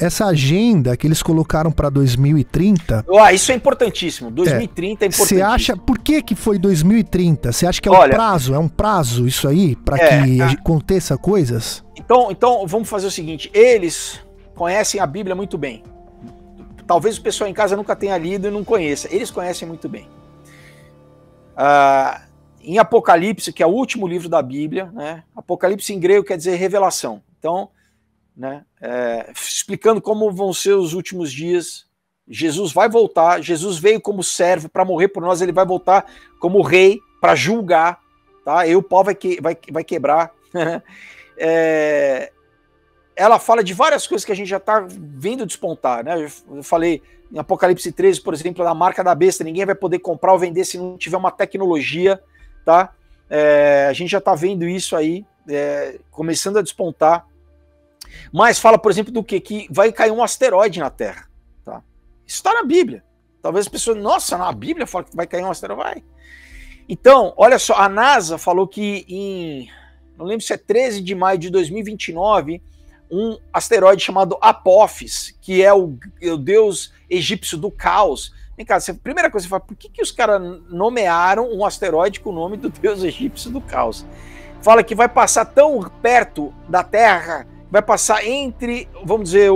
essa agenda que eles colocaram para 2030... Isso é importantíssimo. 2030 é importantíssimo. Você acha... Por que foi 2030? Você acha que é um prazo? É um prazo isso aí? Para que aconteça coisas? Então, vamos fazer o seguinte. Eles conhecem a Bíblia muito bem. Talvez o pessoal em casa nunca tenha lido e não conheça. Eles conhecem muito bem. Em Apocalipse, que é o último livro da Bíblia, né? Apocalipse em grego quer dizer revelação. Então, né, explicando como vão ser os últimos dias, Jesus vai voltar, Jesus veio como servo para morrer por nós, ele vai voltar como rei para julgar, tá? E o pau vai quebrar. Ela fala de várias coisas que a gente já está vendo despontar, né? Eu falei em Apocalipse 13, por exemplo, da marca da besta, ninguém vai poder comprar ou vender se não tiver uma tecnologia, tá? A gente já está vendo isso aí, começando a despontar. Mas fala, por exemplo, do quê? Que vai cair um asteroide na Terra, tá? Isso está na Bíblia. Talvez as pessoas, nossa, na Bíblia fala que vai cair um asteroide, vai. Então, olha só, a NASA falou que não lembro se é 13 de maio de 2029, um asteroide chamado Apophis, que é o deus egípcio do caos. Vem cá, primeira coisa, você fala, por que os caras nomearam um asteroide com o nome do deus egípcio do caos? Fala que vai passar tão perto da Terra, vai passar entre, vamos dizer,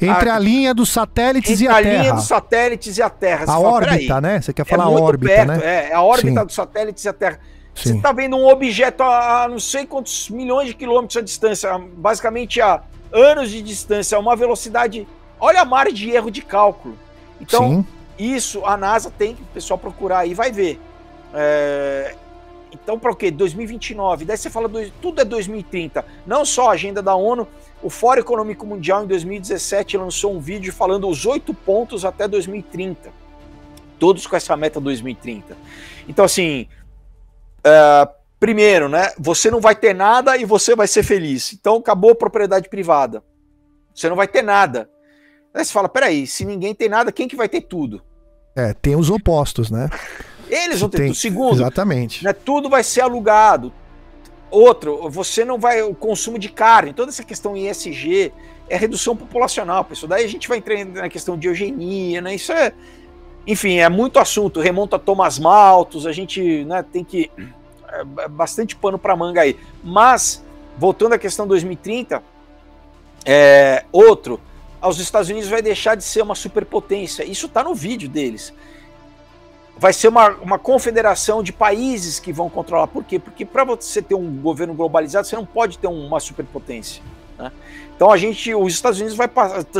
entre a linha dos satélites e a Terra. A linha dos satélites e a Terra. A órbita, né? Você quer falar a órbita, perto, né? A órbita dos satélites e a Terra. Sim. Você está vendo um objeto a não sei quantos milhões de quilômetros de distância, basicamente a anos de distância, a uma velocidade... Olha a margem de erro de cálculo. Então, isso a NASA tem que o pessoal procurar aí, vai ver. Então, para o quê? 2029. Daí você fala, tudo é 2030. Não só a agenda da ONU, o Fórum Econômico Mundial em 2017 lançou um vídeo falando os 8 pontos até 2030. Todos com essa meta 2030. Então, assim... primeiro, né? Você não vai ter nada e você vai ser feliz. Então acabou a propriedade privada. Você não vai ter nada. Aí você fala, peraí, se ninguém tem nada, quem que vai ter tudo? Tem os opostos, né? Eles vão ter tudo. Segundo, exatamente. Né, tudo vai ser alugado. Outro, você não vai... O consumo de carne, toda essa questão ESG é redução populacional, pessoal. Daí a gente vai entrar na questão de eugenia, né? Isso é... Enfim, é muito assunto. Remonta a Thomas Malthus, a gente, né, tem que... bastante pano para manga aí. Mas, voltando à questão 2030, os Estados Unidos vai deixar de ser uma superpotência. Isso está no vídeo deles. Vai ser uma confederação de países que vão controlar. Por quê? Porque para você ter um governo globalizado, você não pode ter uma superpotência, né? Então os Estados Unidos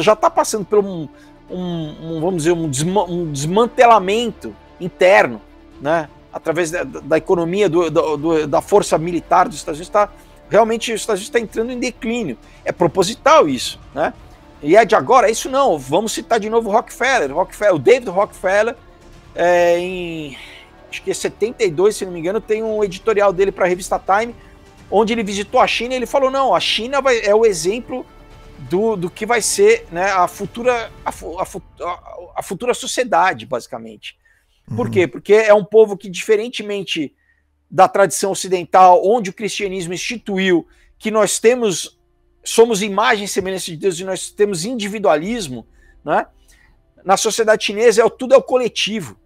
já está passando por vamos dizer, um desmantelamento interno, né? Através da economia, da força militar dos Estados Unidos, realmente os Estados Unidos está entrando em declínio. É proposital isso, né? E é de agora, isso não. Vamos citar de novo o Rockefeller, o David Rockefeller, acho que é 72, se não me engano, tem um editorial dele para a revista Time, onde ele visitou a China e ele falou, não, a China é o exemplo do que vai ser, né, a futura sociedade, basicamente. Por quê? Porque é um povo que, diferentemente da tradição ocidental, onde o cristianismo instituiu que somos imagem e semelhança de Deus e nós temos individualismo, né? Na sociedade chinesa tudo é o coletivo.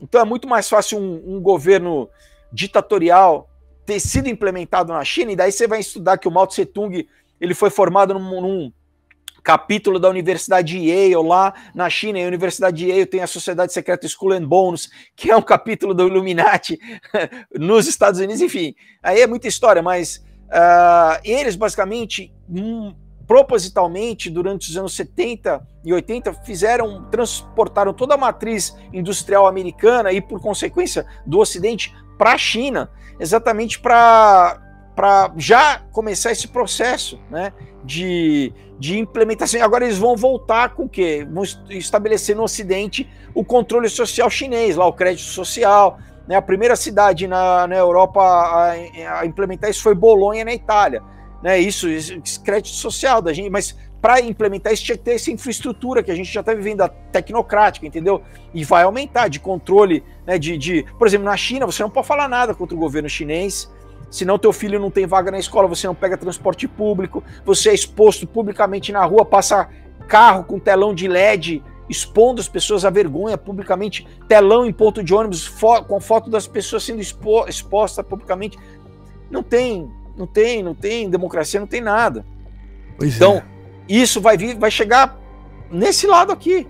Então é muito mais fácil um governo ditatorial ter sido implementado na China, e daí você vai estudar que o Mao Tse Tung ele foi formado num capítulo da Universidade de Yale lá na China, e a Universidade de Yale tem a Sociedade Secreta Skull and Bones, que é um capítulo do Illuminati nos Estados Unidos, enfim, aí é muita história, mas eles basicamente, propositalmente, durante os anos 70 e 80, transportaram toda a matriz industrial americana e, por consequência, do Ocidente para a China, exatamente para já começar esse processo, né, de implementação. E agora eles vão voltar com o quê? Vão estabelecer no Ocidente o controle social chinês, lá o crédito social, né? A primeira cidade na Europa a implementar isso foi Bolonha, na Itália, né? Isso crédito social da gente, mas para implementar isso tinha que ter essa infraestrutura que a gente já está vivendo, a tecnocrática, entendeu? E vai aumentar de controle, né, por exemplo, na China você não pode falar nada contra o governo chinês. senão teu filho não tem vaga na escola, você não pega transporte público, você é exposto publicamente na rua, passa carro com telão de LED, expondo as pessoas à vergonha publicamente, telão em ponto de ônibus com foto das pessoas sendo exposta publicamente. Não tem democracia, não tem nada. Então, isso vai chegar nesse lado aqui.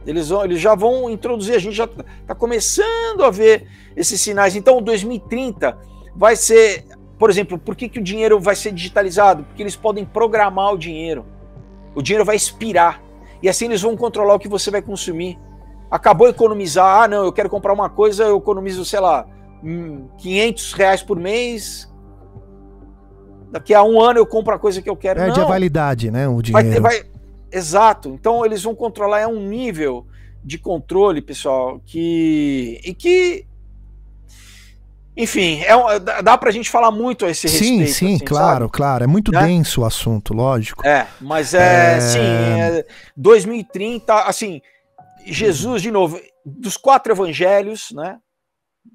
Eles já vão introduzir, a gente já está começando a ver esses sinais. Então, 2030 vai ser, por exemplo, por que o dinheiro vai ser digitalizado? Porque eles podem programar o dinheiro vai expirar, e assim eles vão controlar o que você vai consumir. Acabou economizar, não, eu quero comprar uma coisa, eu economizo, sei lá, R$500 por mês, daqui a um ano eu compro a coisa que eu quero. Perde a validade, né, o dinheiro. Exato, então eles vão controlar, é um nível de controle, pessoal, enfim, dá pra gente falar muito a esse respeito. Sim, assim, claro, sabe? Claro, é muito denso o assunto, lógico. Mas 2030, assim, Jesus, de novo, dos 4 evangelhos, né,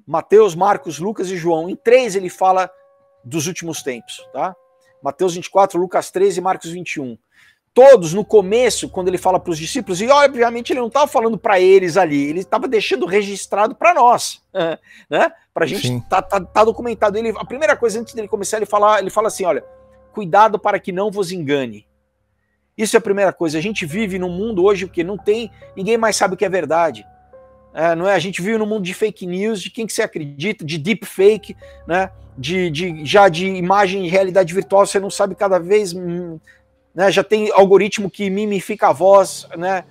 Mateus, Marcos, Lucas e João, em 3 ele fala dos últimos tempos, tá? Mateus 24, Lucas 13 e Marcos 21. Todos, no começo, quando ele fala para os discípulos, e obviamente ele não estava falando para eles ali, ele estava deixando registrado para nós, né? Para a gente, tá documentado. A primeira coisa, antes dele começar, ele fala assim, olha, cuidado para que não vos engane. Isso é a primeira coisa. A gente vive num mundo hoje que ninguém mais sabe o que é verdade. Não é? A gente vive num mundo de fake news, de quem que você acredita, de deep fake, né? Já de imagem e realidade virtual, você não sabe cada vez... Né, já tem algoritmo que mimifica a voz, né?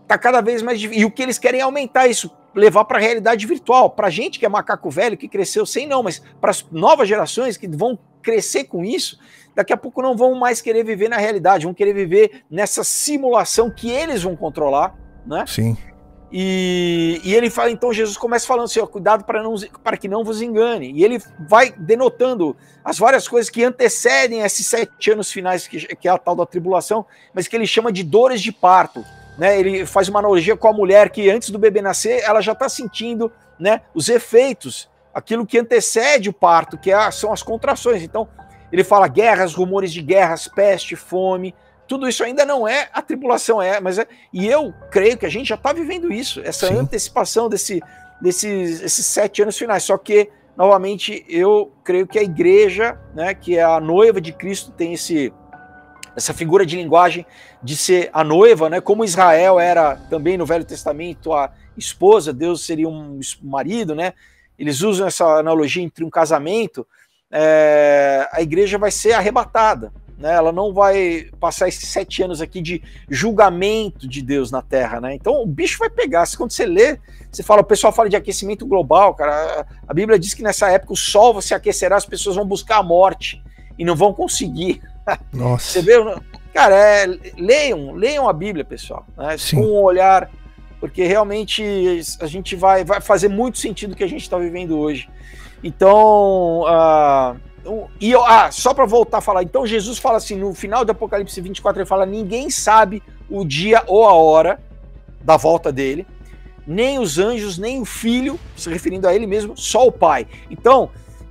Tá cada vez mais difícil. E o que eles querem é aumentar isso, levar para a realidade virtual. Para gente que é macaco velho, que cresceu sem não, mas para as novas gerações que vão crescer com isso, daqui a pouco não vão mais querer viver na realidade, vão querer viver nessa simulação que eles vão controlar, né? Sim. E ele fala, então Jesus começa falando assim, ó, cuidado para que não vos engane. E ele vai denotando as várias coisas que antecedem esses 7 anos finais, que é a tal da tribulação, mas que ele chama de dores de parto. Né? Ele faz uma analogia com a mulher que antes do bebê nascer, ela já está sentindo, né, os efeitos, aquilo que antecede o parto, que são as contrações. Então ele fala guerras, rumores de guerras, peste, fome. Tudo isso ainda não é a tribulação, e eu creio que a gente já está vivendo isso, essa antecipação desses 7 anos finais. Só que, novamente, eu creio que a igreja, né, que é a noiva de Cristo, tem essa figura de linguagem de ser a noiva, né, como Israel era também no Velho Testamento a esposa, Deus seria um marido, né? Eles usam essa analogia entre um casamento. A igreja vai ser arrebatada. Né, ela não vai passar esses 7 anos aqui de julgamento de Deus na Terra, né? Então o bicho vai pegar. Quando você lê, o pessoal fala de aquecimento global, cara. A Bíblia diz que nessa época o sol se aquecerá, as pessoas vão buscar a morte e não vão conseguir. Nossa. Você vê, cara, leiam a Bíblia, pessoal, né? Com um olhar, porque realmente a gente vai fazer muito sentido o que a gente está vivendo hoje. Então, só para voltar a falar, então Jesus fala assim, no final do Apocalipse 24, ele fala, ninguém sabe o dia ou a hora da volta dele, nem os anjos, nem o filho, se referindo a ele mesmo, só o Pai. Então,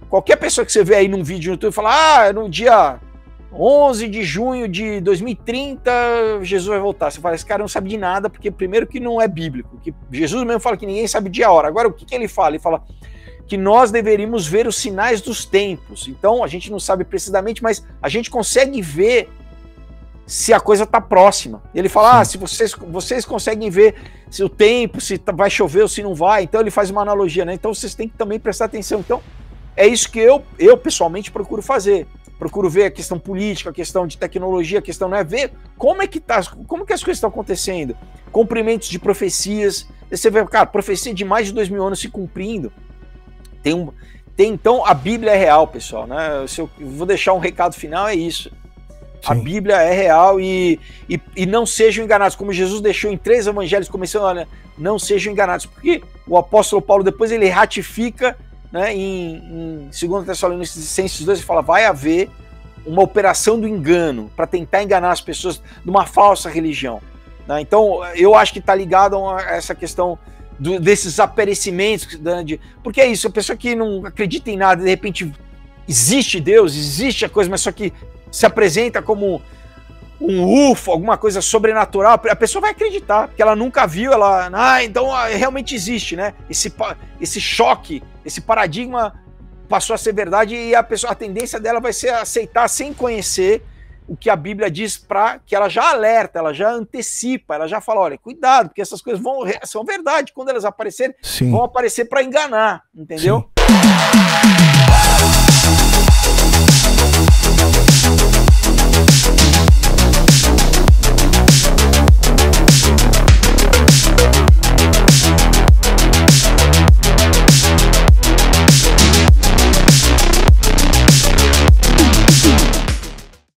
qualquer pessoa que você vê aí num vídeo no YouTube fala, no dia 11 de junho de 2030, Jesus vai voltar. Você fala, esse cara não sabe de nada, porque primeiro que não é bíblico, que Jesus mesmo fala que ninguém sabe o dia e a hora. Agora, o que ele fala? Ele fala que nós deveríamos ver os sinais dos tempos. Então, a gente não sabe precisamente, mas a gente consegue ver se a coisa está próxima. Ele fala, se vocês conseguem ver se o tempo, se vai chover ou se não vai. Então, ele faz uma analogia, né? Então, vocês têm que também prestar atenção. Então, é isso que eu pessoalmente procuro fazer. Procuro ver a questão política, a questão de tecnologia, a questão, né? Ver como é que as coisas estão acontecendo. Cumprimentos de profecias. Você vê, cara, profecia de mais de 2000 anos se cumprindo. Então a Bíblia é real, pessoal, né? Se eu vou deixar um recado final, é isso. Sim. A Bíblia é real e não sejam enganados, como Jesus deixou em 3 evangelhos, começando, olha, não sejam enganados, porque o apóstolo Paulo depois ele ratifica, né, em 2 Tessalonicenses 2, ele fala, vai haver uma operação do engano para tentar enganar as pessoas de uma falsa religião, né? Então eu acho que está ligado a essa questão desses aparecimentos, porque é isso, a pessoa que não acredita em nada, de repente existe Deus, existe a coisa, mas só que se apresenta como um UFO, alguma coisa sobrenatural, a pessoa vai acreditar, porque ela nunca viu, então realmente existe, né? Esse choque, esse paradigma passou a ser verdade e a tendência dela vai ser aceitar sem conhecer o que a Bíblia diz, para que ela já alerta, ela já antecipa, ela já fala, olha, cuidado, porque essas coisas são verdade, quando elas aparecerem, vão aparecer para enganar, entendeu? Sim.